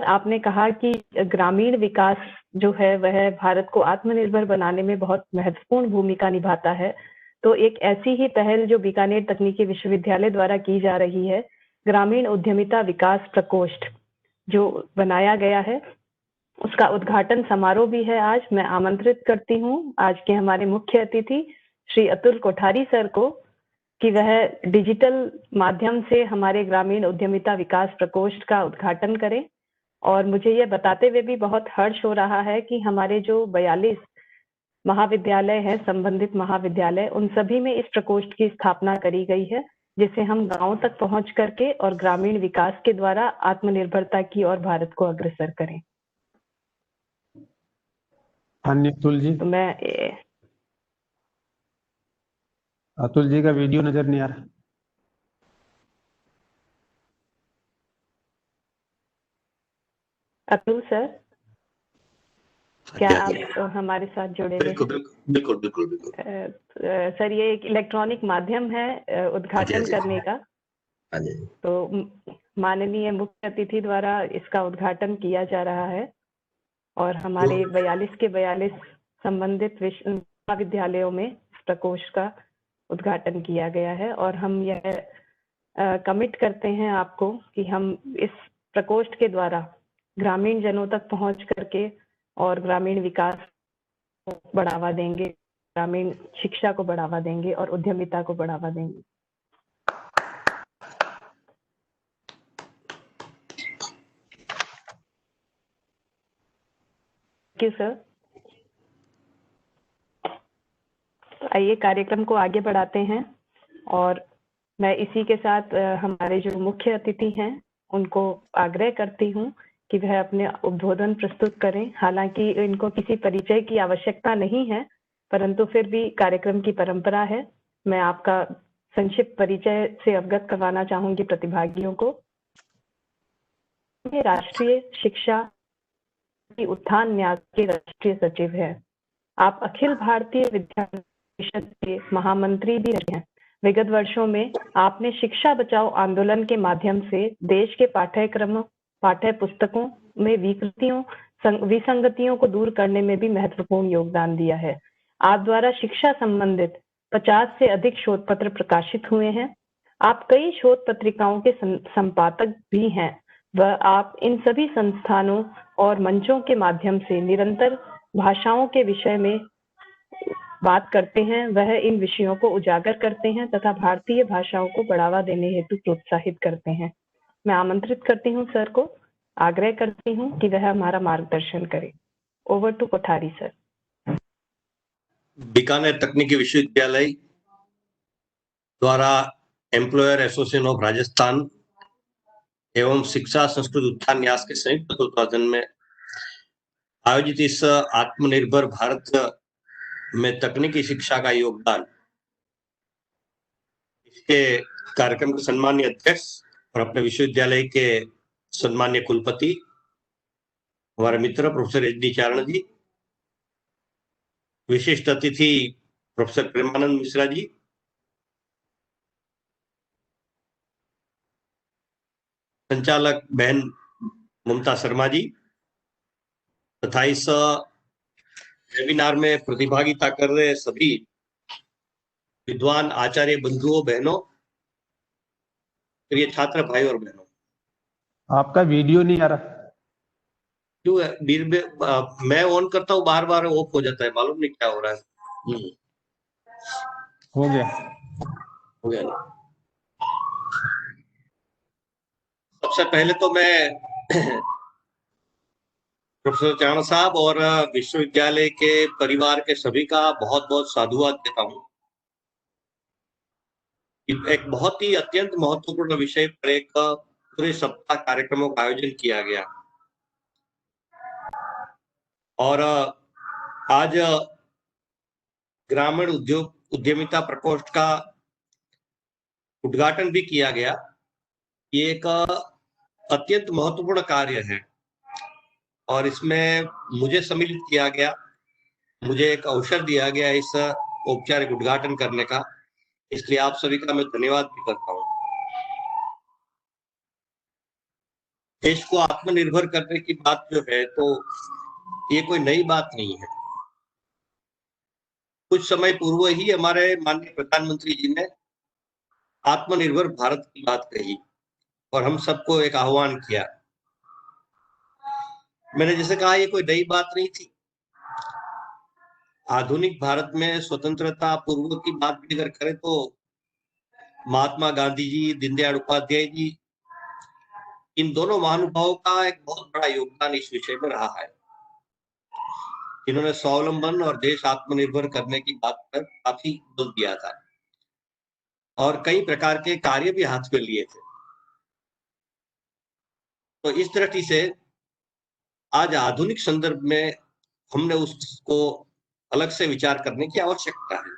Sir, आपने कहा कि ग्रामीण विकास जो है वह भारत को आत्मनिर्भर बनाने में बहुत महत्वपूर्ण भूमिका निभाता है। तो एक ऐसी ही पहल जो बीकानेर तकनीकी विश्वविद्यालय द्वारा की जा रही है, ग्रामीण उद्यमिता विकास प्रकोष्ठ जो बनाया गया है, उसका उद्घाटन समारोह भी है आज। मैं आमंत्रित करती हूँ आज के हमारे मुख्य अतिथि श्री अतुल कोठारी सर को कि वह डिजिटल माध्यम से हमारे ग्रामीण उद्यमिता विकास प्रकोष्ठ का उद्घाटन करें। और मुझे ये बताते हुए भी बहुत हर्ष हो रहा है कि हमारे जो 42 महाविद्यालय हैं, संबंधित महाविद्यालय, उन सभी में इस प्रकोष्ठ की स्थापना करी गई है, जिससे हम गांव तक पहुंच करके और ग्रामीण विकास के द्वारा आत्मनिर्भरता की ओर भारत को अग्रसर करें। अतुल जी, तो मैं अतुल जी का वीडियो नजर नहीं आ रहा। अतुल सर, क्या आप हमारे साथ जुड़े हुए हैं? बिल्कुल। सर, ये एक इलेक्ट्रॉनिक माध्यम है उद्घाटन करने का, तो माननीय मुख्य अतिथि द्वारा इसका उद्घाटन किया जा रहा है और हमारे 42 के 42 संबंधित विश्वविद्यालयों में इस प्रकोष्ठ का उद्घाटन किया गया है। और हम यह कमिट करते हैं आपको कि हम इस प्रकोष्ठ के द्वारा ग्रामीण जनों तक पहुंच करके और ग्रामीण विकास को बढ़ावा देंगे, ग्रामीण शिक्षा को बढ़ावा देंगे और उद्यमिता को बढ़ावा देंगे। Thank you sir. तो आइए कार्यक्रम को आगे बढ़ाते हैं और मैं इसी के साथ हमारे जो मुख्य अतिथि हैं उनको आग्रह करती हूं कि वह अपने उद्बोधन प्रस्तुत करें। हालांकि इनको किसी परिचय की आवश्यकता नहीं है, परंतु फिर भी कार्यक्रम की परंपरा है। मैं आपका संक्षिप्त परिचय से अवगत करवाना चाहूंगी प्रतिभागियों को। राष्ट्रीय शिक्षा की उत्थान न्यास के राष्ट्रीय सचिव है। आप अखिल भारतीय विद्यार्थी परिषद के महामंत्री भी रहे हैं। विगत वर्षों में आपने शिक्षा बचाओ आंदोलन के माध्यम से देश के पाठ्यक्रम, पाठ्य पुस्तकों में विसंगतियों को दूर करने में भी महत्वपूर्ण योगदान दिया है। आप द्वारा शिक्षा संबंधित 50 से अधिक शोध पत्र प्रकाशित हुए हैं। आप कई शोध पत्रिकाओं के संपादक भी हैं। वह आप इन सभी संस्थानों और मंचों के माध्यम से निरंतर भाषाओं के विषय में बात करते हैं। वह इन विषयों को उजागर करते हैं तथा भारतीय भाषाओं को बढ़ावा देने हेतु प्रोत्साहित करते हैं। मैं आमंत्रित करती हूं सर को, आग्रह करती हूं कि वह हमारा मार्गदर्शन करें। Over to Kothari sir. Bikaner तकनीकी विश्वविद्यालय द्वारा एम्प्लॉयर एसोसिएशन ऑफ राजस्थान एवं शिक्षा संस्कृत उत्थान न्यास के संयुक्त तत्वावधान में आयोजित इस आत्मनिर्भर भारत में तकनीकी शिक्षा का योगदान, इसके कार्यक्रम के सम्मानीय अध्यक्ष और अपने विश्वविद्यालय के सम्मानीय कुलपति हमारे मित्र प्रोफेसर एच.डी. चारण जी, विशिष्ट अतिथि प्रोफेसर प्रेमानंद मिश्रा जी, संचालक बहन ममता शर्मा जी तथा इस वेबिनार में प्रतिभागिता कर रहे सभी विद्वान आचार्य बंधुओं, बहनों, प्रिय छात्र भाई और बहनों। आपका वीडियो नहीं आ रहा। क्यों है? मैं ऑन करता हूँ, बार बार ऑफ हो जाता है, मालूम नहीं क्या हो रहा है। हो गया ना। सबसे पहले तो मैं प्रोफेसर चारण साहब और विश्वविद्यालय के परिवार के सभी का बहुत बहुत साधुवाद देता हूँ। एक बहुत ही अत्यंत महत्वपूर्ण विषय पर एक पूरे सप्ताह कार्यक्रमों का आयोजन किया गया और आज ग्रामीण उद्यमिता प्रकोष्ठ का उद्घाटन भी किया गया। ये एक अत्यंत महत्वपूर्ण कार्य है और इसमें मुझे सम्मिलित किया गया, मुझे एक अवसर दिया गया इस औपचारिक उद्घाटन करने का, इसलिए आप सभी का मैं धन्यवाद भी करता हूँ। देश को आत्मनिर्भर करने की बात जो है, तो ये कोई नई बात नहीं है। कुछ समय पूर्व ही हमारे माननीय प्रधानमंत्री जी ने आत्मनिर्भर भारत की बात कही और हम सबको एक आह्वान किया। मैंने जैसे कहा, ये कोई नई बात नहीं थी। आधुनिक भारत में स्वतंत्रता पूर्व की बात भी अगर करें तो महात्मा गांधी जी, दीनदयाल उपाध्याय जी, इन दोनों महानुभावों का एक बहुत बड़ा योगदान इस विषय में रहा है। इन्होंने स्वावलंबन और देश आत्मनिर्भर करने की बात पर काफी बल दिया था और कई प्रकार के कार्य भी हाथ में लिए थे। तो इस दृष्टि से आज आधुनिक संदर्भ में हमने उसको अलग से विचार करने की आवश्यकता है,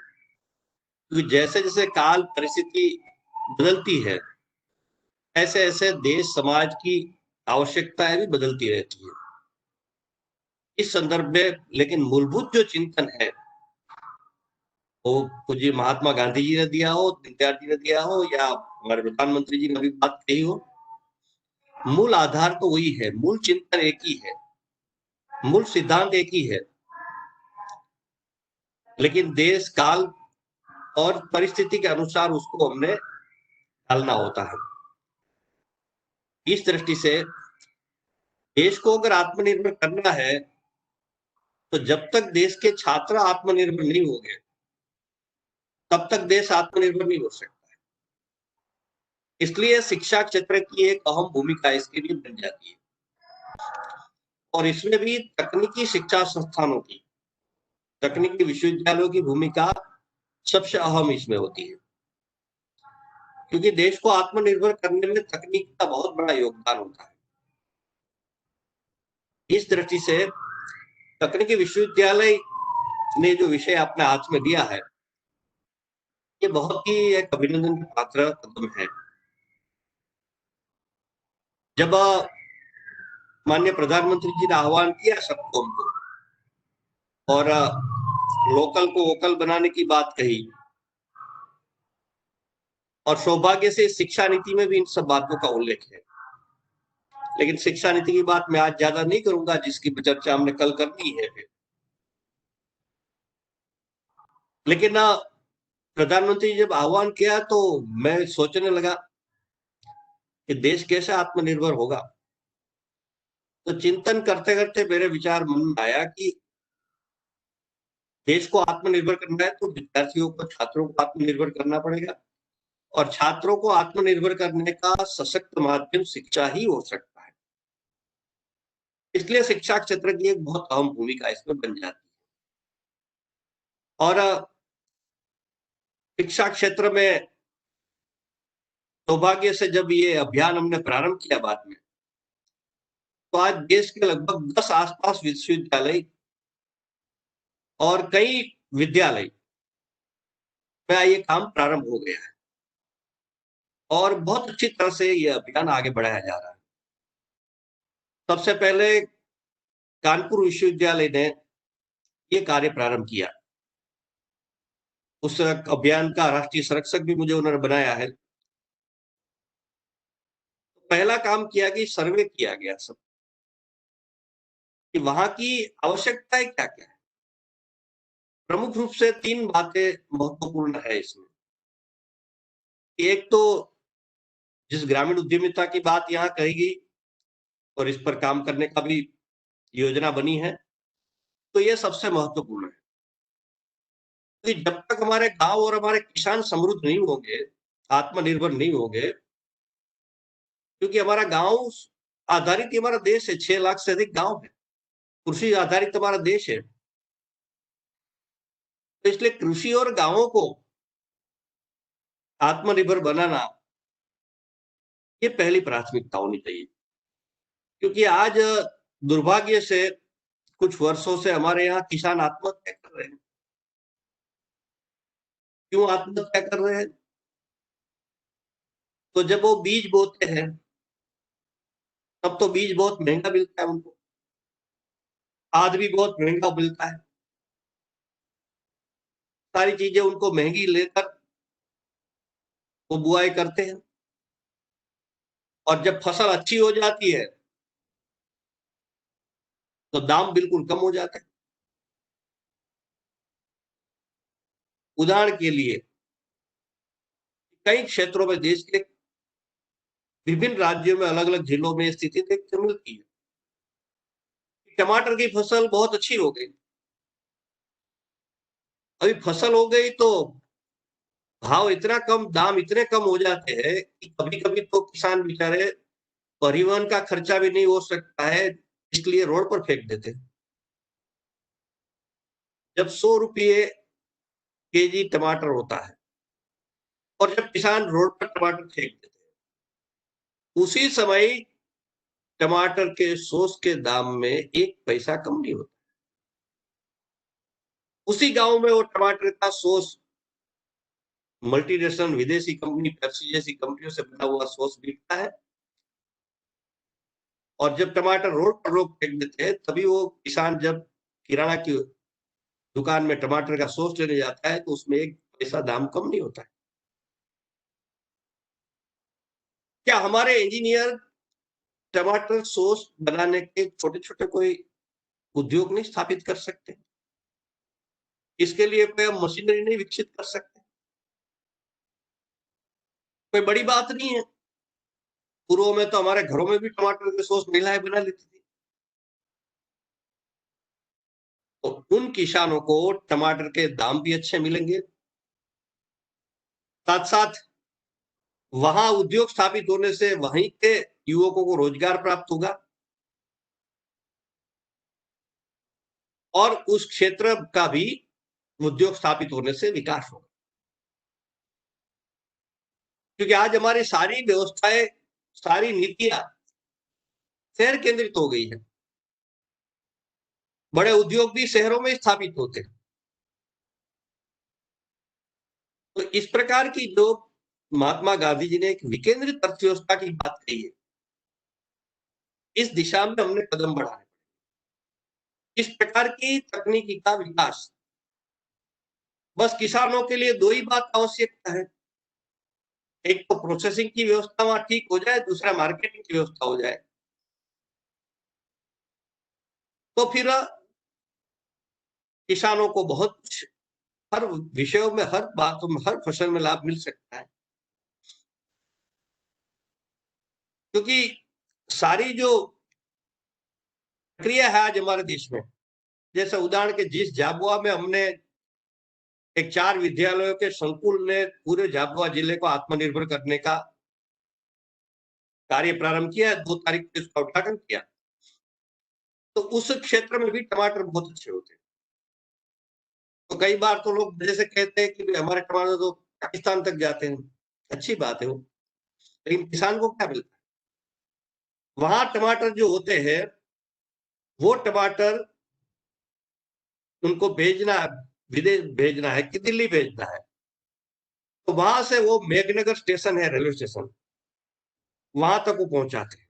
क्योंकि जैसे जैसे काल परिस्थिति बदलती है, ऐसे ऐसे देश समाज की आवश्यकताएं भी बदलती रहती है। इस संदर्भ में लेकिन मूलभूत जो चिंतन है, वो पूज्य महात्मा गांधी जी ने दिया हो, दीनदयाल जी ने दिया हो, या हमारे प्रधानमंत्री जी ने अभी बात कही हो, मूल आधार तो वही है, मूल चिंतन एक ही है, मूल सिद्धांत एक ही है, लेकिन देश काल और परिस्थिति के अनुसार उसको हमने ढालना होता है। इस दृष्टि से देश को अगर आत्मनिर्भर करना है, तो जब तक देश के छात्र आत्मनिर्भर नहीं होंगे, तब तक देश आत्मनिर्भर नहीं हो सकता है। इसलिए शिक्षा क्षेत्र की एक अहम भूमिका इसके लिए बन जाती है और इसमें भी तकनीकी शिक्षा संस्थानों की, तकनीकी विश्वविद्यालयों की भूमिका सबसे अहम इसमें होती है, क्योंकि देश को आत्मनिर्भर करने में तकनीक का बहुत बड़ा योगदान होता है। इस दृष्टि से तकनीकी विश्वविद्यालय ने जो विषय अपने हाथ में लिया है, ये बहुत ही एक अभिनंदन का पात्र कदम है। जब माननीय प्रधानमंत्री जी ने आह्वान किया सबको और लोकल को वोकल बनाने की बात कही, और सौभाग्य से शिक्षा नीति में भी इन सब बातों का उल्लेख है, लेकिन शिक्षा नीति की बात मैं आज ज्यादा नहीं करूंगा, जिसकी चर्चा हमने कल करनी है। लेकिन प्रधानमंत्री जब आह्वान किया तो मैं सोचने लगा कि देश कैसे आत्मनिर्भर होगा। तो चिंतन करते करते मेरे विचार मन में आया कि देश को आत्मनिर्भर करना है तो विद्यार्थियों को, छात्रों को आत्मनिर्भर करना पड़ेगा, और छात्रों को आत्मनिर्भर करने का सशक्त माध्यम शिक्षा ही हो सकता है। इसलिए शिक्षा क्षेत्र की एक बहुत अहम भूमिका इसमें बन जाती है। और शिक्षा क्षेत्र में सौभाग्य से जब ये अभियान हमने प्रारंभ किया बाद में, तो आज देश के लगभग 10 आसपास विश्वविद्यालय और कई विद्यालय में ये काम प्रारंभ हो गया है और बहुत अच्छी तरह से ये अभियान आगे बढ़ाया जा रहा है। सबसे पहले कानपुर विश्वविद्यालय ने ये कार्य प्रारंभ किया। उस अभियान का राष्ट्रीय संरक्षक भी मुझे उन्होंने बनाया है। पहला काम किया कि सर्वे किया गया सब कि वहां की आवश्यकताएं क्या क्या है। प्रमुख रूप से 3 बातें महत्वपूर्ण है इसमें। एक तो जिस ग्रामीण उद्यमिता की बात यहाँ कही गई और इस पर काम करने का भी योजना बनी है, तो ये सबसे महत्वपूर्ण है। कि जब तक हमारे गांव और हमारे किसान समृद्ध नहीं होंगे, आत्मनिर्भर नहीं होंगे, क्योंकि हमारा गांव आधारित ही हमारा देश है, 6 लाख से अधिक गांव है, कृषि आधारित हमारा देश है। तो इसलिए कृषि और गांवों को आत्मनिर्भर बनाना ये पहली प्राथमिकता होनी चाहिए, क्योंकि आज दुर्भाग्य से कुछ वर्षों से हमारे यहाँ किसान आत्महत्या कर रहे हैं। क्यों आत्महत्या कर रहे हैं? तो जब वो बीज बोते हैं तब तो बीज बहुत महंगा मिलता है उनको, खाद भी बहुत महंगा मिलता है, सारी चीजें उनको महंगी लेकर वो बुआई करते हैं। और जब फसल अच्छी हो जाती है तो दाम बिल्कुल कम हो जाते हैं। उदाहरण के लिए कई क्षेत्रों में देश के विभिन्न राज्यों में अलग अलग जिलों में स्थिति देखने मिलती है। टमाटर की फसल बहुत अच्छी हो गई, अभी फसल हो गई तो भाव इतना कम, दाम इतने कम हो जाते हैं कि कभी कभी तो किसान बेचारे परिवहन का खर्चा भी नहीं हो सकता है, इसलिए रोड पर फेंक देते हैं। जब 100 रुपये केजी टमाटर होता है और जब किसान रोड पर टमाटर फेंक देते हैं, उसी समय टमाटर के सॉस के दाम में 1 पैसा कम नहीं होता। उसी गांव में वो टमाटर का सॉस मल्टीनेशनल विदेशी कंपनी पेप्सी जैसी कंपनियों से बना हुआ सॉस बिकता है, और जब टमाटर रोड पर लोग फेंक देते हैं तभी वो किसान जब किराना की दुकान में टमाटर का सॉस लेने जाता है तो उसमें 1 पैसा दाम कम नहीं होता है। क्या हमारे इंजीनियर टमाटर सॉस बनाने के छोटे-छोटे कोई उद्योग नहीं स्थापित कर सकते? इसके लिए कोई हम मशीनरी नहीं विकसित कर सकते? कोई बड़ी बात नहीं है। पूर्व में तो हमारे घरों में भी टमाटर के सॉस महिलाएं बना लेती थी। तो उन किसानों को टमाटर के दाम भी अच्छे मिलेंगे, साथ साथ वहां उद्योग स्थापित होने से वहीं के युवकों को रोजगार प्राप्त होगा और उस क्षेत्र का भी उद्योग स्थापित होने से विकास होगा। क्योंकि आज हमारी सारी व्यवस्थाएं, सारी नीतियां शहर केंद्रित हो गई है। बड़े उद्योग भी शहरों में स्थापित होते हैं। तो इस प्रकार की जो महात्मा गांधी जी ने एक विकेंद्रित अर्थव्यवस्था की बात कही है, इस दिशा में हमने कदम बढ़ाए। इस प्रकार की तकनीकी का विकास, बस किसानों के लिए 2 ही बात आवश्यकता है। एक तो प्रोसेसिंग की व्यवस्था वहां ठीक हो जाए, दूसरा मार्केटिंग की व्यवस्था हो जाए, तो फिर किसानों को बहुत कुछ हर विषयों में, हर बातों में, हर फसल में लाभ मिल सकता है। क्योंकि सारी जो प्रक्रिया है आज हमारे देश में, जैसे उदाहरण के जिस झाबुआ में हमने एक 4 विद्यालयों के संकुल ने पूरे झाबुआ जिले को आत्मनिर्भर करने का कार्य प्रारंभ किया है, 2 तारीख को इसका उद्घाटन किया, तो उस क्षेत्र में भी टमाटर बहुत अच्छे होते हैं। तो कई बार तो लोग जैसे कहते हैं कि हमारे टमाटर तो पाकिस्तान तक जाते हैं, अच्छी बात है वो, लेकिन किसान को क्या मिलता है? वहां टमाटर जो होते हैं वो टमाटर उनको भेजना है, विदेश भेजना है कि दिल्ली भेजना है, तो वहां से वो मेघनगर स्टेशन है, रेलवे स्टेशन, वहां तक वो पहुंचाते हैं।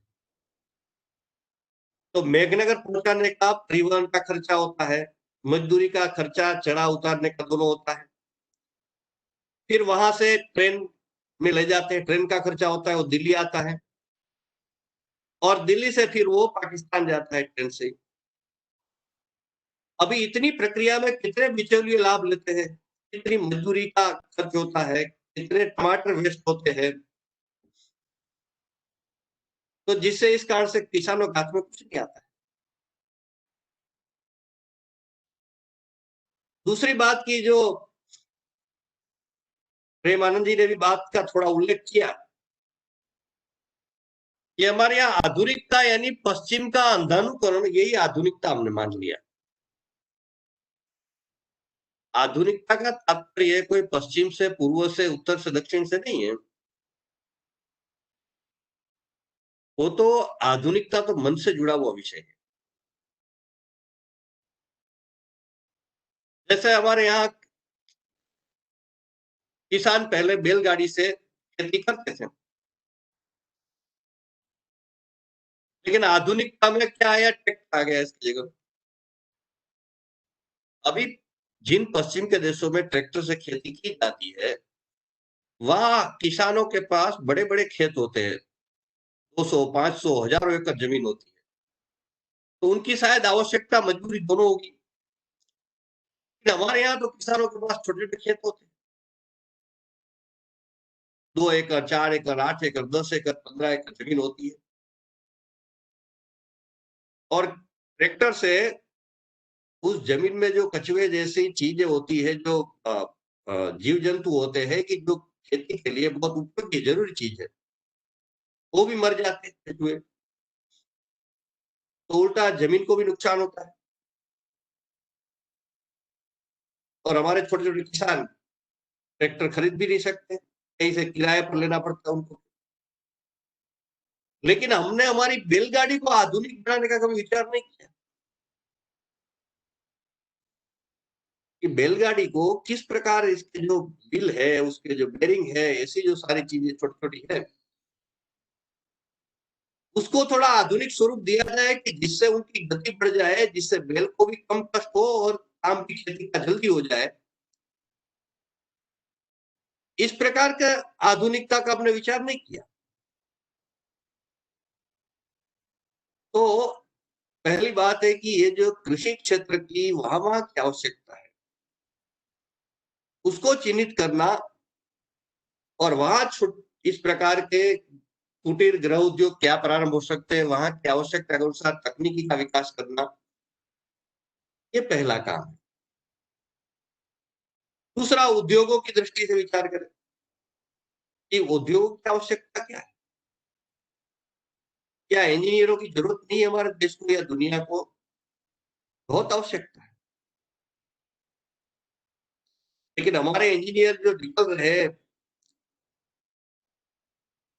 तो मेघनगर पहुंचाने का परिवहन का खर्चा होता है, मजदूरी का खर्चा, चढ़ा उतारने का दोनों होता है। फिर वहां से ट्रेन में ले जाते हैं, ट्रेन का खर्चा होता है, वो दिल्ली आता है और दिल्ली से फिर वो पाकिस्तान जाता है ट्रेन से। अभी इतनी प्रक्रिया में कितने बिचौलिए लाभ लेते हैं, कितनी मजदूरी का खर्च होता है, कितने टमाटर वेस्ट होते हैं, तो जिससे इस कारण से किसानों के हाथ में कुछ नहीं आता है। दूसरी बात की जो प्रेमानंद जी ने भी बात का थोड़ा उल्लेख किया, ये हमारे यहाँ आधुनिकता यानी पश्चिम का अंधानुकरण, यही आधुनिकता हमने मान लिया। आधुनिकता का तात्पर्य कोई पश्चिम से, पूर्व से, उत्तर से, दक्षिण से नहीं है। वो तो आधुनिकता तो मन से जुड़ा हुआ विषय है। जैसे हमारे यहाँ किसान पहले बैलगाड़ी से खेती करते थे, लेकिन आधुनिकता में क्या आया, ट्रैक्टर आ गया इसकी जगह। अभी जिन पश्चिम के देशों में ट्रैक्टर से खेती की जाती है, वहां किसानों के पास बड़े बड़े खेत होते हैं, 200, 500, हजारों एकड़ जमीन होती है, तो उनकी शायद आवश्यकता मजबूरी दोनों होगी। हमारे यहाँ तो किसानों के पास छोटे छोटे खेत होते हैं, 2 एकड़, 4 एकड़, 8 एकड़, 10 एकड़, 15 एकड़ जमीन होती है, और ट्रैक्टर से उस जमीन में जो कछुए जैसी चीजें होती है, जो जीव जंतु होते हैं कि जो खेती के लिए बहुत उपयोगी जरूरी चीज है, वो भी मर जाते हैं कछुए, तो उल्टा जमीन को भी नुकसान होता है। और हमारे छोटे छोटे किसान ट्रैक्टर खरीद भी नहीं सकते, कहीं से किराए पर लेना पड़ता है उनको। लेकिन हमने हमारी बैलगाड़ी को आधुनिक बनाने का कभी विचार नहीं किया कि बैलगाड़ी को किस प्रकार इसके जो व्हील है, उसके जो बेरिंग है, ऐसी जो सारी चीजें छोटी छोटी है, उसको थोड़ा आधुनिक स्वरूप दिया जाए कि जिससे उनकी गति बढ़ जाए, जिससे बैल को भी कम कष्ट हो और काम की खेती का जल्दी हो जाए। इस प्रकार का आधुनिकता का आपने विचार नहीं किया। तो पहली बात है कि ये जो कृषि क्षेत्र की वहां की आवश्यकता है, उसको चिन्हित करना, और वहां इस प्रकार के कुटीर गृह उद्योग क्या प्रारंभ हो सकते हैं, वहां की आवश्यकता के अनुसार तकनीकी का विकास करना, ये पहला काम है। दूसरा, उद्योगों की दृष्टि से विचार करें कि उद्योग की आवश्यकता क्या है। क्या इंजीनियरों की जरूरत नहीं है हमारे देश को या दुनिया को? बहुत आवश्यकता है। लेकिन हमारे इंजीनियर जो निकल रहे हैं,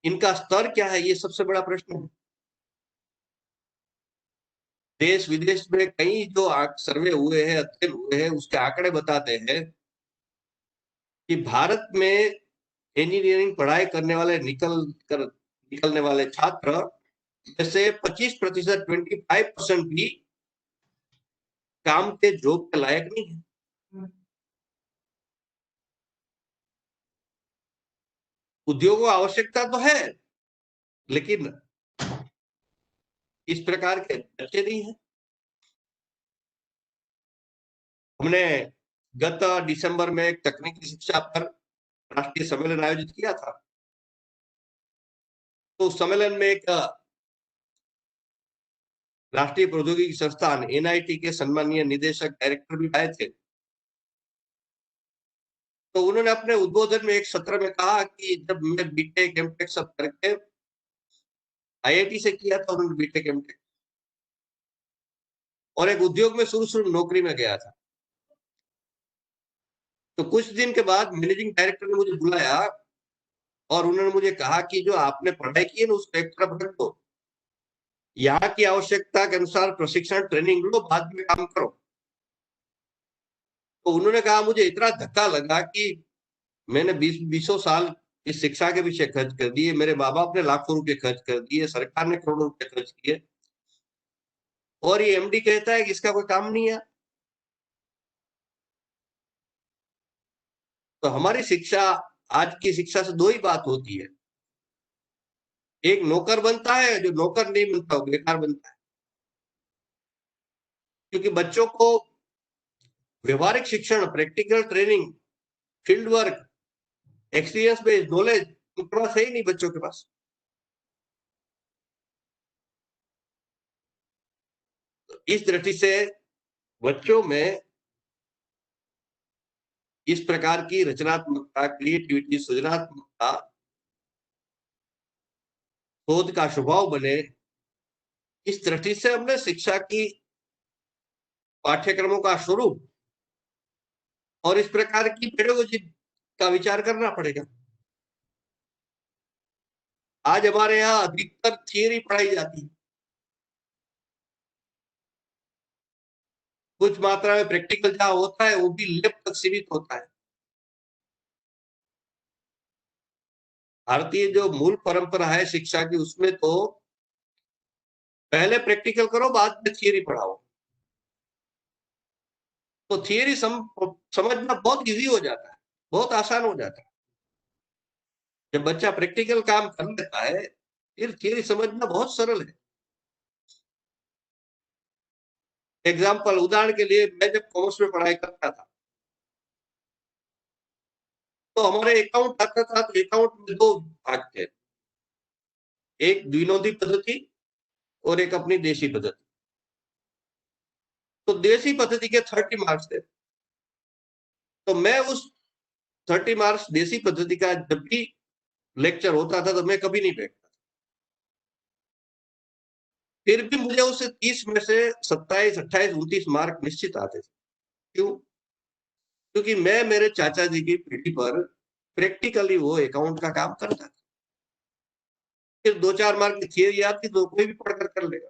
इनका स्तर क्या है, ये सबसे बड़ा प्रश्न है। देश विदेश में कई जो सर्वे हुए हैं, अध्ययन हुए हैं, उसके आंकड़े बताते हैं कि भारत में इंजीनियरिंग पढ़ाई करने वाले निकलने वाले छात्र जैसे 25%, 25% भी काम के जॉब के लायक नहीं है। उद्योगों आवश्यकता तो है, लेकिन इस प्रकार के बच्चे नहीं है। हमने गत दिसंबर में एक तकनीकी शिक्षा पर राष्ट्रीय सम्मेलन आयोजित किया था। तो उस सम्मेलन में एक राष्ट्रीय प्रौद्योगिकी संस्थान एनआईटी के सम्मानीय निदेशक डायरेक्टर भी आए थे। तो उन्होंने अपने उद्बोधन में एक सत्र में कहा कि जब मैं बीटेक एमटेक सब करके आईआईटी से किया था, उन्होंने बीटेक एमटेक, और एक उद्योग में शुरू नौकरी में गया था। तो कुछ दिन के बाद मैनेजिंग डायरेक्टर ने मुझे बुलाया और उन्होंने मुझे कहा कि जो आपने पढ़ाई की है ना, उसको एक तरफ रख दो, यहाँ की आवश्यकता के अनुसार प्रशिक्षण ट्रेनिंग लो, बाद में काम करो। तो उन्होंने कहा, मुझे इतना धक्का लगा कि मैंने 20 साल इस शिक्षा के पीछे खर्च कर दिए, मेरे माँ बाप ने लाखों रुपए खर्च कर दिए, सरकार ने करोड़ों रुपए खर्च किए, और ये एमडी कहता है कि इसका कोई काम नहीं है। तो हमारी शिक्षा, आज की शिक्षा से दो ही बात होती है, एक नौकर बनता है, जो नौकर नहीं बनता वो बेकार बनता है। क्योंकि बच्चों को व्यवहारिक शिक्षण, practical training, field work, experience based knowledge उनके पास है ही नहीं बच्चों के पास। तो इस दृष्टि से बच्चों में इस प्रकार की रचनात्मकता, क्रिएटिविटी, सृजनात्मकता, शोध का स्वभाव बने, इस दृष्टि से हमने शिक्षा की पाठ्यक्रमों का स्वरूप और इस प्रकार की पेडागोजी का विचार करना पड़ेगा। आज हमारे यहाँ अधिकतर थियरी पढ़ाई जाती है, कुछ मात्रा में प्रैक्टिकल जहां होता है वो भी लैब तक सीमित होता है। भारतीय जो मूल परंपरा है शिक्षा की, उसमें तो पहले प्रैक्टिकल करो, बाद में थियरी पढ़ाओ। तो थियरी समझना बहुत इजी हो जाता है, बहुत आसान हो जाता है। जब बच्चा प्रैक्टिकल काम कर लेता है फिर थियरी समझना बहुत सरल है। एग्जाम्पल, उदाहरण के लिए, मैं जब कॉमर्स में पढ़ाई करता था तो हमारे अकाउंट आता था, तो अकाउंट में 2 भाग थे, एक द्विनोदी पद्धति और एक अपनी देशी पद्धति। तो देशी पद्धति के 30 मार्क्स थे, तो मैं उस 30 मार्क्स देशी पद्धति का जब भी लेक्चर होता था तो मैं कभी नहीं बैठता। फिर भी मुझे उस 30 में से 27, 28, 29 मार्क निश्चित आते थे। क्यों? क्योंकि मैं मेरे चाचा जी की पीठी पर प्रैक्टिकली वो अकाउंट का काम करता था। फिर 2-4 मार्क की थियरी आती तो कोई भी पढ़कर कर लेगा।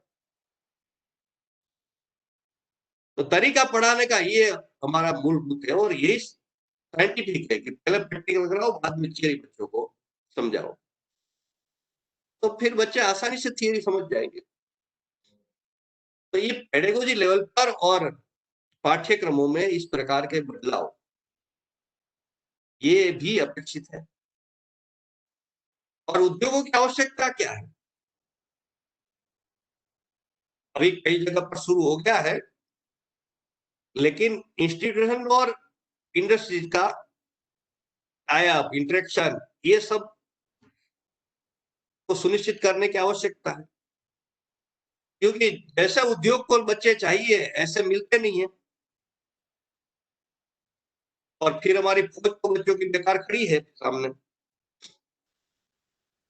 तो तरीका पढ़ाने का ये हमारा मूलभूत है, और यही साइंटिफिक है कि पहले प्रैक्टिकल कराओ, बाद में थियरी बच्चों को समझाओ, तो फिर बच्चे आसानी से थियरी समझ जाएंगे। तो ये पेडागोजी लेवल पर और पाठ्यक्रमों में इस प्रकार के बदलाव ये भी अपेक्षित है। और उद्योगों की आवश्यकता क्या है? अभी कई जगह पर शुरू हो गया है, लेकिन इंस्टीट्यूशन और इंडस्ट्रीज का टाई अप, इंटरेक्शन, ये सब को सुनिश्चित करने की आवश्यकता है, क्योंकि जैसे उद्योग को बच्चे चाहिए ऐसे मिलते नहीं है, और फिर हमारी फौज तो बच्चों की बेकार खड़ी है सामने।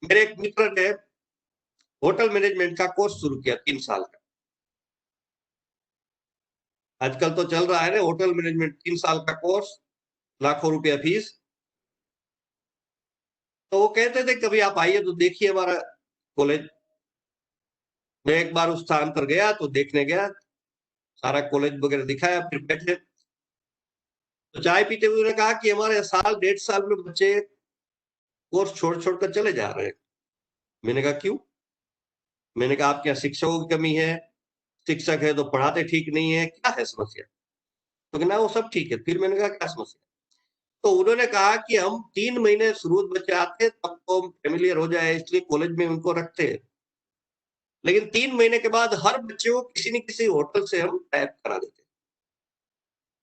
मेरे एक मित्र ने होटल मैनेजमेंट का कोर्स शुरू किया 3 साल का। आजकल तो चल रहा है ना होटल मैनेजमेंट, 3 साल का कोर्स, लाखों रुपया फीस। तो वो कहते थे कभी आप आइए तो देखिए हमारा कॉलेज। मैं एक बार उस स्थान पर गया तो देखने गया, सारा कॉलेज वगैरह दिखाया, फिर बैठे तो चाय पीते हुए उन्होंने कहा कि हमारे साल 1.5 साल में बच्चे कोर्स छोड़ छोड़ कर चले जा रहे हैं। मैंने कहा क्यों? मैंने कहा आपके यहाँ शिक्षकों की कमी है, शिक्षक है तो पढ़ाते ठीक नहीं है, क्या है समस्या? तो कहना वो सब ठीक है। फिर मैंने कहा क्या समस्या? तो उन्होंने कहा कि हम 3 महीने शुरू बच्चे आते हैं तब तो हम फेमिलियर हो जाए इसलिए कॉलेज में उनको रखते हैं, लेकिन 3 महीने के बाद हर बच्चे को किसी न किसी होटल से हम टाइप करा देते हैं,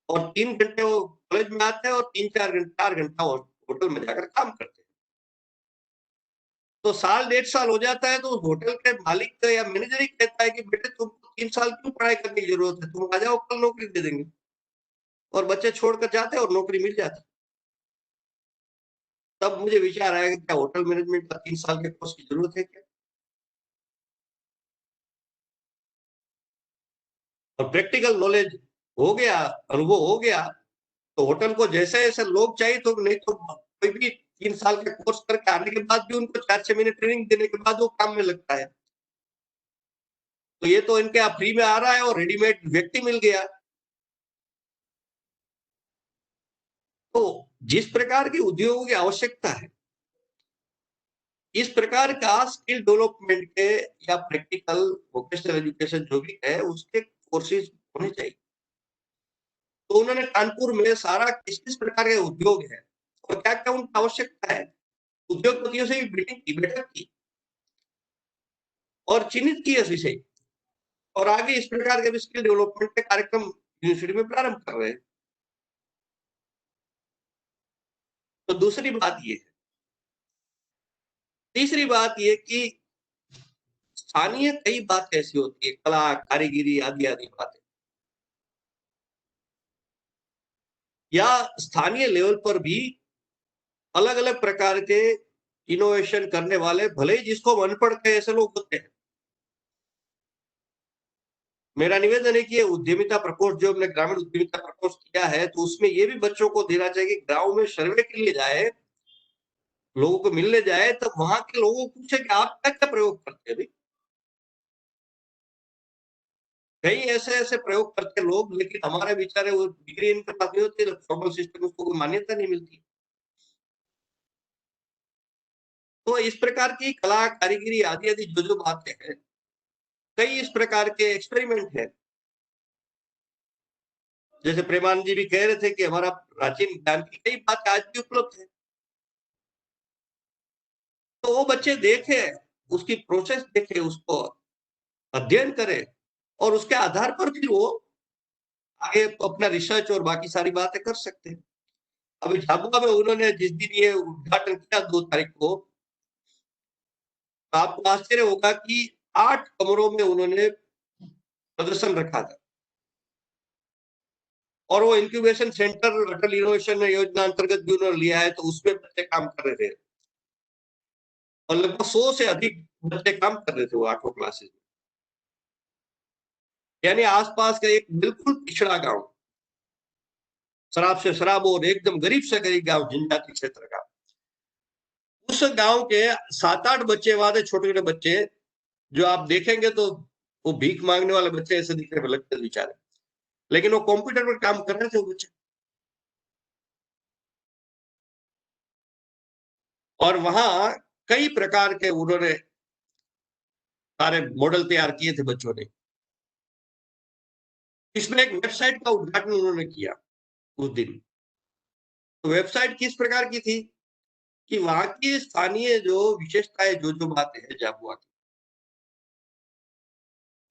और 3 घंटे वो कॉलेज में आते हैं और 4 घंटा होटल में जाकर काम करते हैं। तो साल 1.5 साल हो जाता है तो होटल के मालिक या मैनेजर ही कहता है कि बेटे तुमको 3 साल क्यों पढ़ाई करने की जरूरत है, तुम आ जाओ कल नौकरी दे देंगे, और बच्चे छोड़कर जाते हैं और नौकरी मिल जाती। तब मुझे विचार आया कि क्या होटल मैनेजमेंट का 3 साल के कोर्स की जरूरत है क्या? और प्रैक्टिकल नॉलेज हो गया, अनुभव हो गया, तो होटल को जैसे जैसे लोग चाहिए, तो नहीं तो कोई भी 3 साल का कोर्स करके आने के बाद भी उनको 4-6 महीने ट्रेनिंग देने के बाद वो काम में लगता है। तो ये तो इनके यहाँ फ्री में आ रहा है और रेडीमेड व्यक्ति मिल गया। तो जिस प्रकार की उद्योगों की आवश्यकता है, इस प्रकार का स्किल डेवलपमेंट के या प्रैक्टिकल वोकेशनल एजुकेशन जो भी है उसके कोर्सेज होने चाहिए। तो उन्होंने कानपुर में सारा किस किस प्रकार के उद्योग है और क्या क्या उनकी आवश्यकता है, उद्योगपतियों से भी बैठक की और चिन्हित किए इस विषय, और आगे इस प्रकार के स्किल डेवलपमेंट के कार्यक्रम यूनिवर्सिटी में प्रारंभ कर रहे हैं। तो दूसरी बात ये है। तीसरी बात ये कि स्थानीय कई बात ऐसी होती है, कला, कारीगिरी आदि आदि बातें, या स्थानीय लेवल पर भी अलग अलग प्रकार के इनोवेशन करने वाले, भले ही जिसको हम अनपढ़ कहे, ऐसे लोग होते हैं। मेरा निवेदन है कि ये उद्यमिता प्रकोष्ठ जो हमने ग्रामीण उद्यमिता प्रकोष्ठ किया है, तो उसमें ये भी बच्चों को देना चाहिए कि गांव में सर्वे के लिए जाए, लोगों को मिलने जाए, तब वहां के लोगों को पूछे कि आप क्या क्या प्रयोग करते हैं। कई ऐसे ऐसे प्रयोग करते लोग, लेकिन हमारे बेचारे वो डिग्री इनके पास नहीं होती, फॉर्मल सिस्टम उसको कोई मान्यता नहीं मिलती। तो इस प्रकार की कला, कारीगिरी आदि आदि जो जो बातें हैं, कई इस प्रकार के एक्सपेरिमेंट है। जैसे प्रेमानंद जी भी कह रहे थे कि हमारा प्राचीन ज्ञान की कई बातें आज भी उपलब्ध है, तो वो बच्चे देखे, उसकी प्रोसेस देखे, उसको अध्ययन करे और उसके आधार पर फिर वो आगे अपना रिसर्च और बाकी सारी बातें कर सकते हैं। अभी झाबुआ में उन्होंने जिस दिन ये उद्घाटन किया 2 तारीख को, आपको आश्चर्य होगा कि 8 कमरों में उन्होंने प्रदर्शन रखा था और वो इंक्यूबेशन सेंटर अटल इनोवेशन योजना अंतर्गत भी उन्होंने लिया है, तो उसमें बच्चे काम कर रहे थे और लगभग 100 से अधिक बच्चे काम कर रहे थे वो 8 क्लासेस में। यानी आसपास का एक बिल्कुल पिछड़ा गांव, शराब से शराब और एकदम गरीब से गरीब गांव, जनजाति क्षेत्र का, उस गांव के 7-8 बच्चे वहां थे, छोटे छोटे बच्चे, जो आप देखेंगे तो वो भीख मांगने वाले बच्चे ऐसे दिखने में लगते बेचारे, लेकिन वो कंप्यूटर पर काम कर रहे थे वो बच्चे। और वहां कई प्रकार के उन्होंने सारे मॉडल तैयार किए थे बच्चों ने। इसमें एक वेबसाइट का उद्घाटन उन्होंने किया उस दिन। तो वेबसाइट किस प्रकार की थी कि वहां की स्थानीय जो विशेषताएं, जो बातें हैं झाबुआ की,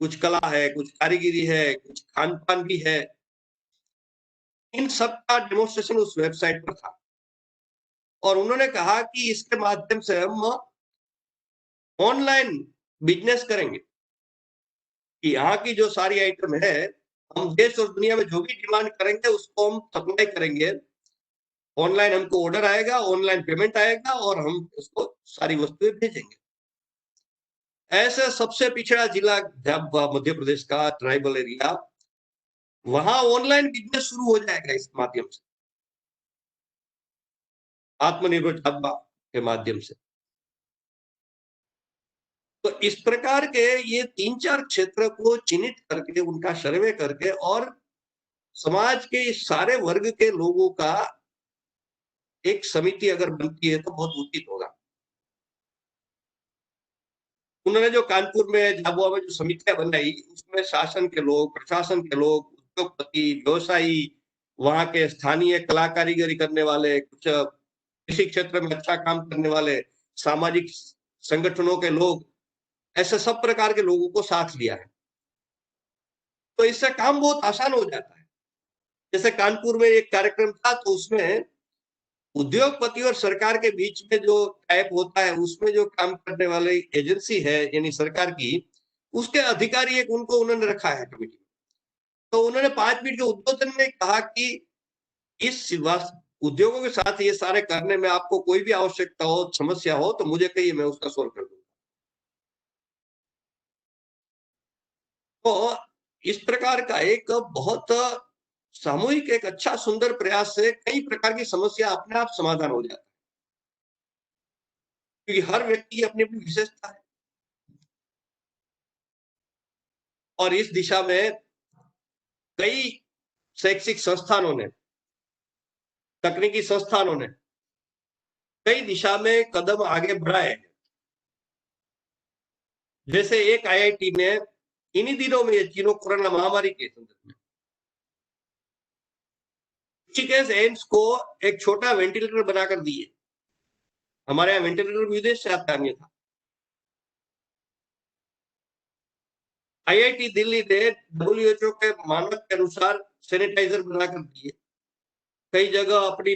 कुछ कला है, कुछ कारीगिरी है, कुछ खान पान भी है, इन सब का डेमोन्स्ट्रेशन उस वेबसाइट पर था। और उन्होंने कहा कि इसके माध्यम से हम ऑनलाइन बिजनेस करेंगे, कि यहाँ की जो सारी आइटम है, हम देश और दुनिया में जो भी डिमांड करेंगे उसको हम सप्लाई करेंगे। ऑनलाइन हमको ऑर्डर आएगा, ऑनलाइन पेमेंट आएगा और हम उसको सारी वस्तुएं भेजेंगे। ऐसे सबसे पिछड़ा जिला मध्य प्रदेश का ट्राइबल एरिया, वहां ऑनलाइन बिजनेस शुरू हो जाएगा इस माध्यम से, आत्मनिर्भर झाबुआ के माध्यम से। तो इस प्रकार के ये 3-4 क्षेत्र को चिन्हित करके, उनका सर्वे करके और समाज के इस सारे वर्ग के लोगों का एक समिति अगर बनती है तो बहुत उचित होगा। उन्होंने जो कानपुर में, झाबुआ में जो समितियां बनाई, उसमें शासन के लोग, प्रशासन के लोग, उद्योगपति, व्यवसायी, वहां के स्थानीय कला कारीगरी करने वाले, कुछ कृषि क्षेत्र में अच्छा काम करने वाले, सामाजिक संगठनों के लोग, ऐसे सब प्रकार के लोगों को साथ लिया है। तो इससे काम बहुत आसान हो जाता है। जैसे कानपुर में एक कार्यक्रम था, तो उसमें उद्योगपति और सरकार के बीच में जो टाइप होता है, उसमें जो काम करने वाली एजेंसी है यानी सरकार की, उसके अधिकारी एक उनको उन्होंने रखा है कमेटी। तो उन्होंने 5 मिनट के उद्बोधन में कहा कि इस उद्योगों के साथ ये सारे करने में आपको कोई भी आवश्यकता हो, समस्या हो, तो मुझे कहिए, मैं उसका सोल्व कर दूंगा। तो इस प्रकार का एक बहुत सामूहिक, एक अच्छा सुंदर प्रयास से कई प्रकार की समस्या अपने आप समाधान हो जाता है, क्योंकि हर व्यक्ति की अपनी अपनी विशेषता है। और इस दिशा में कई शैक्षिक संस्थानों ने, तकनीकी संस्थानों ने कई दिशा में कदम आगे बढ़ाए हैं। जैसे एक आईआईटी ने इन्हीं दिनों में, चीनो कोरोना महामारी के संदर्भ में, ऋषिकेश एम्स को एक छोटा वेंटिलेटर बनाकर दिए। हमारे यहाँ वेंटिलेटर विदेश से आता नहीं था। आईआईटी दिल्ली ने WHO के मानक के अनुसार सैनिटाइजर बनाकर दिए। कई जगह अपनी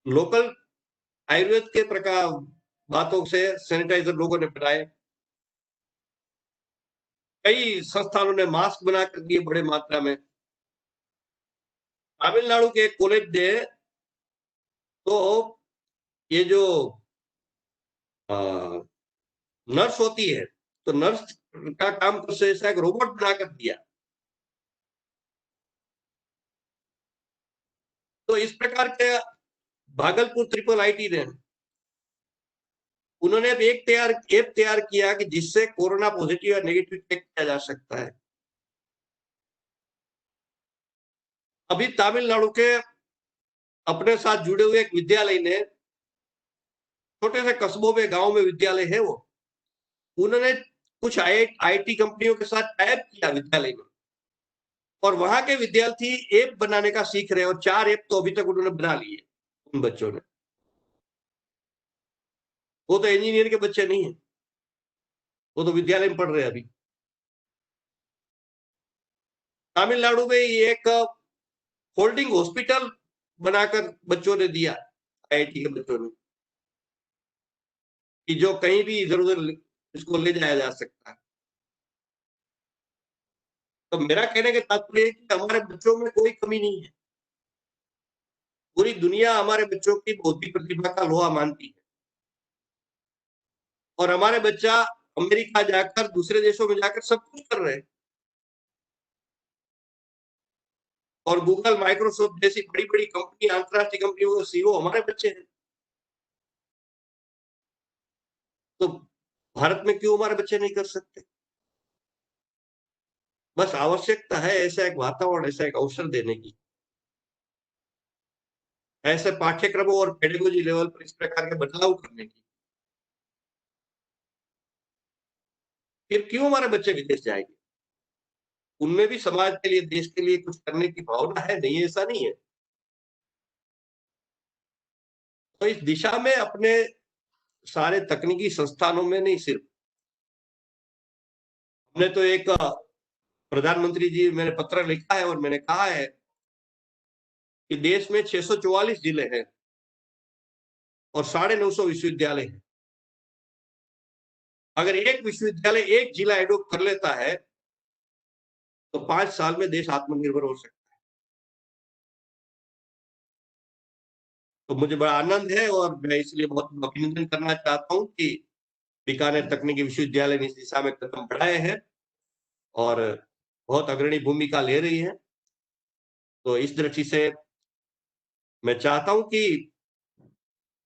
लोकल आयुर्वेद के प्रकार बातों से सैनिटाइजर लोगों ने बनाए। कई संस्थानों ने मास्क बनाकर दिए बड़े मात्रा में। तमिलनाडु के एक कॉलेज ने तो ये जो नर्स होती है, तो नर्स का काम करते ऐसा एक रोबोट बनाकर दिया। तो इस प्रकार के भागलपुर ट्रिपल आईटी ने, उन्होंने एक ऐप तैयार किया कि जिससे कोरोना पॉजिटिव या नेगेटिव चेक किया जा सकता है। अभी तमिलनाडु के अपने साथ जुड़े हुए एक विद्यालय ने, छोटे से कस्बों में, गांव में विद्यालय है वो, उन्होंने कुछ आईटी कंपनियों के साथ टाइप किया विद्यालय में, और वहां के विद्यार्थी ऐप बनाने का सीख रहे हैं। और 4 ऐप तो अभी तक उन्होंने बना लिए उन बच्चों ने। वो तो इंजीनियर के बच्चे नहीं है। वो तो विद्यालय में पढ़ रहे हैं अभी। तमिलनाडु में ये एक होल्डिंग हॉस्पिटल बनाकर बच्चों ने दिया, आईआईटी के बच्चों ने, कि जो कहीं भी इधर उधर इसको ले जाया जा सकता है। तो मेरा कहने का तात्पर्य है कि हमारे बच्चों में कोई कमी नहीं है। पूरी दुनिया हमारे बच्चों की बौद्धिक प्रतिभा का लोहा मानती है, और हमारे बच्चा अमेरिका जाकर, दूसरे देशों में जाकर सब कुछ कर रहे हैं। और गूगल, माइक्रोसॉफ्ट जैसी बड़ी बड़ी कंपनी, अंतरराष्ट्रीय कंपनियों के सीईओ हमारे बच्चे हैं। तो भारत में क्यों हमारे बच्चे नहीं कर सकते? बस आवश्यकता है ऐसा एक वातावरण, ऐसा एक अवसर देने की, ऐसे पाठ्यक्रमों और पेडागोजी लेवल पर इस प्रकार के बदलाव करने की। फिर क्यों हमारे बच्चे विदेश जाएंगे? उनमें भी समाज के लिए, देश के लिए कुछ करने की भावना है, नहीं ऐसा नहीं है। तो इस दिशा में अपने सारे तकनीकी संस्थानों में नहीं, सिर्फ हमने तो एक प्रधानमंत्री जी, मैंने पत्र लिखा है और मैंने कहा है कि देश में 644 जिले हैं और 950 विश्वविद्यालय हैं। अगर एक विश्वविद्यालय एक जिला एडॉप्ट कर लेता है तो 5 साल में देश आत्मनिर्भर हो सकता है। तो मुझे बड़ा आनंद है और मैं इसलिए बहुत अभिनंदन करना चाहता हूं कि बीकानेर तकनीकी विश्वविद्यालय ने इस दिशा में कदम बढ़ाए हैं और बहुत अग्रणी भूमिका ले रही है। तो इस दृष्टि से मैं चाहता हूं कि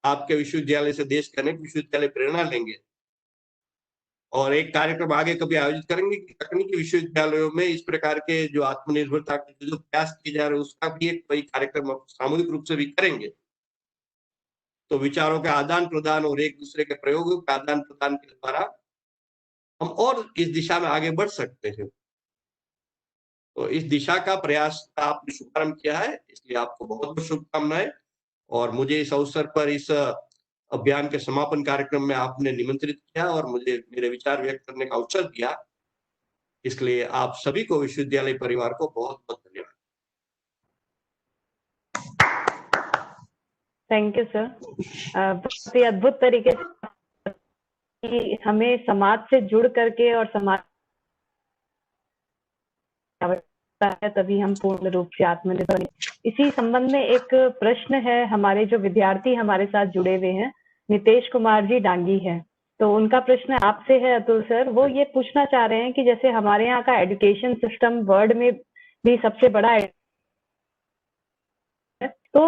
आपके विश्वविद्यालय से देश के अनेक विश्वविद्यालय प्रेरणा लेंगे और एक कार्यक्रम आगे कभी आयोजित करेंगे कि तकनीकी विश्वविद्यालयों में इस प्रकार के जो आत्मनिर्भरता के जो प्रयास किए जा रहे हैं उसका भी एक कोई कार्यक्रम सामूहिक रूप से भी करेंगे। तो विचारों के आदान प्रदान और एक दूसरे के प्रयोगों के आदान प्रदान के द्वारा हम और इस दिशा में आगे बढ़ सकते हैं। तो इस दिशा का प्रयास का आपने शुभारंभ किया है, इसलिए आपको बहुत बहुत शुभकामनाएं। और मुझे इस अवसर पर इस अभियान के समापन कार्यक्रम में आपने निमंत्रित किया और मुझे मेरे विचार व्यक्त करने का अवसर दिया, इसलिए आप सभी को, विश्वविद्यालय परिवार को बहुत बहुत धन्यवाद। Thank you sir. बहुत ही अद्भुत तरीके से कि हमें समाज से जुड़ करके और समाज है तभी हम पूर्ण रूप से आत्मनिर्भर बने। इसी संबंध में एक प्रश्न है, हमारे जो विद्यार्थी हमारे साथ जुड़े हुए हैं, नितेश कुमार जी डांगी है, तो उनका प्रश्न आपसे है अतुल सर। वो ये पूछना चाह रहे हैं कि जैसे हमारे यहाँ का एजुकेशन सिस्टम वर्ल्ड में भी सबसे बड़ा है, तो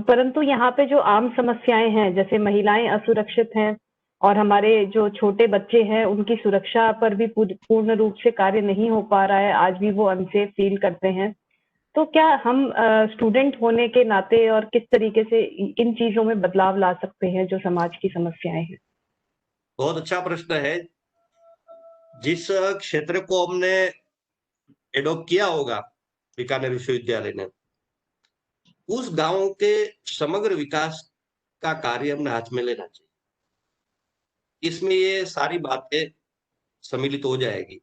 परंतु यहाँ पे जो आम समस्याएं हैं, जैसे महिलाएं असुरक्षित हैं और हमारे जो छोटे बच्चे हैं उनकी सुरक्षा पर भी पूर्ण रूप से कार्य नहीं हो पा रहा है, आज भी वो अनसेफ फील करते हैं। तो क्या हम स्टूडेंट होने के नाते और किस तरीके से इन चीजों में बदलाव ला सकते हैं जो समाज की समस्याएं हैं? बहुत अच्छा प्रश्न है। जिस क्षेत्र को हमने एडॉप्ट किया होगा बीकानेर विश्वविद्यालय ने, उस गांव के समग्र विकास का कार्य हमने हाथ में लेना चाहिए। इसमें ये सारी बातें सम्मिलित हो जाएगी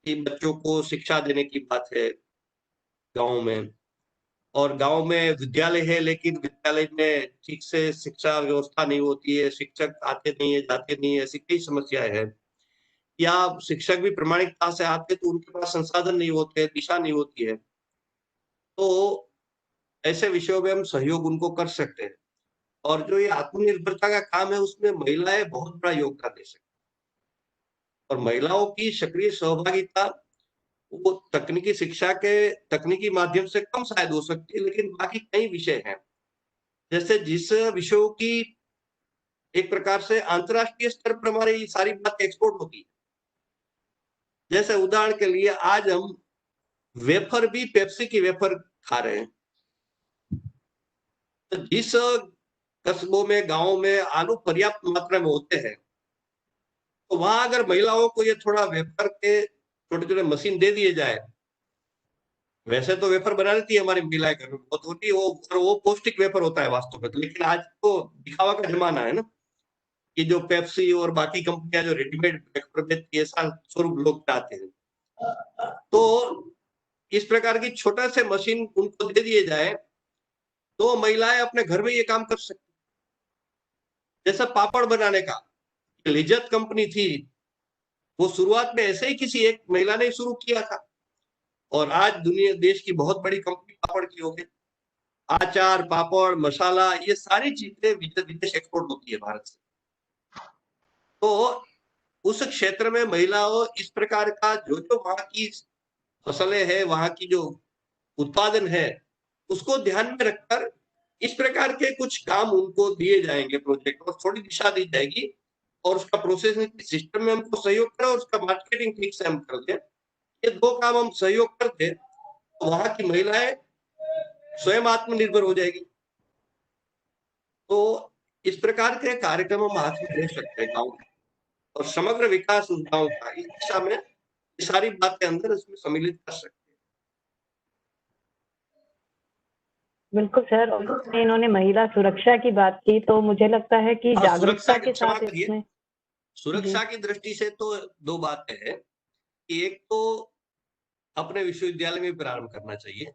कि बच्चों को शिक्षा देने की बात है गांव में, और गांव में विद्यालय है लेकिन विद्यालय में ठीक से शिक्षा व्यवस्था नहीं होती है, शिक्षक आते नहीं है, जाते नहीं है, ऐसी कई समस्याएं हैं। या शिक्षक भी प्रामाणिकता से आते तो उनके पास संसाधन नहीं होते, दिशा नहीं होती है। तो ऐसे विषयों में हम सहयोग उनको कर सकते हैं। और जो ये आत्मनिर्भरता का काम है उसमें महिलाएं बहुत बड़ा योगदान दे सकती हैं। और महिलाओं की सक्रिय सहभागिता वो तकनीकी शिक्षा के तकनीकी माध्यम से कम शायद हो सकती है, लेकिन बाकी कई विषय हैं, जैसे जिस विषयों की एक प्रकार से अंतरराष्ट्रीय स्तर पर हमारी सारी बात एक्सपोर्ट होती है। जैसे उदाहरण के लिए आज हम वेफर भी पेप्सी की वेफर खा रहे हैं। तो जिस कस्बों में, गांवों में आलू पर्याप्त मात्रा में होते हैं, तो वहां अगर महिलाओं को ये थोड़ा वेफर के छोटे छोटे मशीन दे दिए जाए, वैसे तो वेफर बना लेती है हमारी महिलाएं घर में, बहुत होती है वो, और वो पौष्टिक वेफर होता है वास्तव में, लेकिन आज तो दिखावा का जमाना है ना, कि जो पेप्सी और बाकी कंपनियां जो रेडीमेड वेफर बेचती है, ऐसा स्वरूप लोग चाहते हैं। तो इस प्रकार की छोटा से मशीन उनको दे दिए जाए तो महिलाएं अपने घर में ये काम कर सकती। जैसा पापड़ बनाने का लिज्जत कंपनी थी, वो शुरुआत में ऐसे ही किसी एक महिला ने शुरू किया था और आज दुनिया देश की बहुत बड़ी कंपनी पापड़ की हो गई। आचार, पापड़, मसाला, ये सारी चीजें विदेश एक्सपोर्ट होती है भारत से। तो उस क्षेत्र में महिलाओं इस प्रकार का जो वहां की फसलें हैं, वहां की जो उत्पादन है, उसको ध्यान में रखकर इस प्रकार के कुछ काम उनको दिए जाएंगे प्रोजेक्ट, और थोड़ी दिशा दी जाएगी और उसका प्रोसेसिंग सिस्टम में हमको सहयोग करें और उसका मार्केटिंग ठीक से हम कर दें। ये 2 काम हम सहयोग कर दें तो वहां की महिलाएं स्वयं आत्मनिर्भर हो जाएगी। तो इस प्रकार के कार्यक्रम हम हाथ में ले सकते हैं गाँव में, और समग्र विकास उस गाँव का, इस दिशा में ये सारी बातें अंदर इसमें सम्मिलित कर सकते हैं। बिल्कुल सर, और इन्होंने महिला सुरक्षा की बात की तो मुझे लगता है कि जागरूकता के साथ इसमें सुरक्षा की दृष्टि से तो 2 बातें हैं कि एक तो अपने विश्वविद्यालय में प्रारंभ करना चाहिए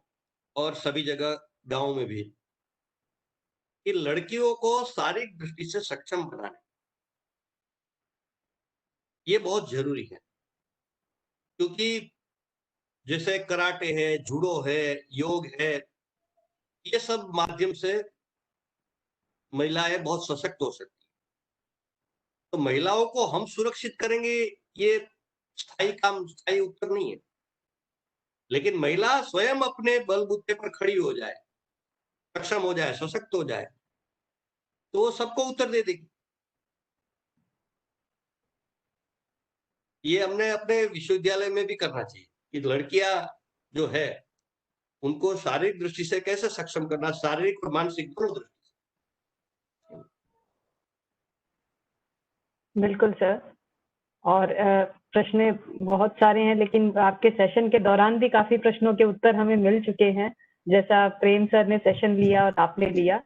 और सभी जगह गांव में भी, कि लड़कियों को शारीरिक दृष्टि से सक्षम बनाना, ये बहुत जरूरी है। क्योंकि जैसे कराटे है, जूडो है, योग है, ये सब माध्यम से महिलाएं बहुत सशक्त हो सकती है। तो महिलाओं को हम सुरक्षित करेंगे, ये स्थायी उत्तर नहीं है। लेकिन महिला स्वयं अपने बलबूते पर खड़ी हो जाए, सक्षम हो जाए, सशक्त हो जाए, तो वो सबको उत्तर दे देगी। ये हमने अपने विश्वविद्यालय में भी करना चाहिए कि लड़कियां जो है उनको शारीरिक दृष्टि से कैसे सक्षम करना, शारीरिक और मानसिक दोनों दृष्टि से। बिल्कुल सर, और प्रश्न बहुत सारे हैं, लेकिन आपके सेशन के दौरान भी काफी प्रश्नों के उत्तर हमें मिल चुके हैं, जैसा प्रेम सर ने सेशन लिया और आपने लिया।